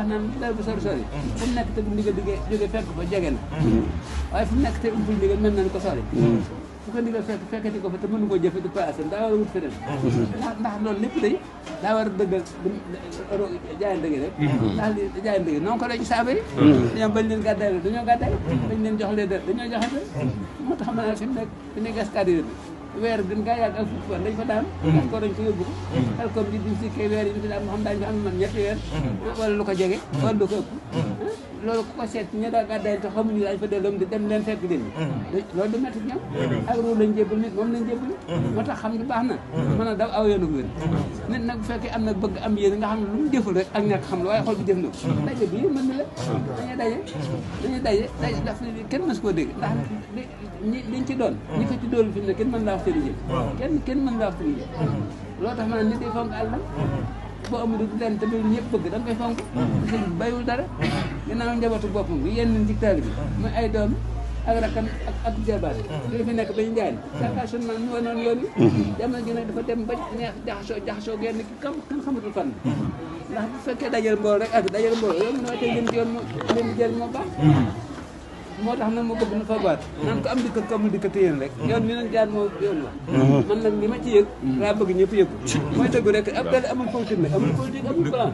wax naan dara bu sori sori fu mu nekk te bu ndigal jóge fekk fa jege na waaye fu mu nekk te umpul ndigal mel nañ ko sori fu ko ndigal fekkati ko fa te mënu koo jëfe du paase daa war a wut feneen ndax loolu lépp day daa war a dëggal jaayante gi rek ndax li jaayante gi noonu ko dañ saaba yi ñoom bañ leen gàddaay la dañoo gàddaay bañ leen jox leen dañoo joxante moo tax ma ne fi mu nekk fi ne gaskadi weer gën gaa yàgg ak fukki fan dañ ko daan gas ko dañ ko yóbbu ko xel comme bi diñ sikkee weer yi ñu fi daan moo xam daañu fi am man ñetti weer wala lu ko jege wala lu ko ëpp loolu ku ko seet ña daa gàddaay te xamuñu daañu fa delloom di dem leen fekk leen loolu du métti ñoom ak ruu lañ jébbal nit moom lañ jébbal moo tax xam nga baax na mën a daw aw yoonu wér nit nag bu fekkee am na bëgg am yéen nga xam ne lu mu jëful rek ak ñàkk xam la waaye xol bi jëf na ko daje bi mën na la dañuy daje ndax kenn mës koo dégg ndax liñ ci doon ñi ko ci doon fi mu ne kenn mën laa wax seen jëf kenn mën laa wax seen jëf loolu tax ma ne nit day fonk àllam boo amul leen te loolu ñëpp bëgg da nga koy fonk parce que bayiwul dara ginnaaw njabootu boppam bi yenn ci taalibe bi mooy ay doom ak rakam ak jabaat li fi nekk bañu njaay saka sun man ñu wonoon yoon yi jamono ji nag dafa dem ba neex jaxasoo genn ki kam kan xamatul fan ndax bu fekkee dajal mbooloo rek ak dajal mbooloo yow mën na tey leen ci yoon leen di jël moo baax moo tax nag mu bëgg na fagwaat naan ko am dikk ko amul dikk téyeen rek yoon mi nag jaar moo yoon la man nag li ma ci yëg laa bëgg ñëpp yëg mooy dëgg rek ab dal amul politique nag amul politique amul plan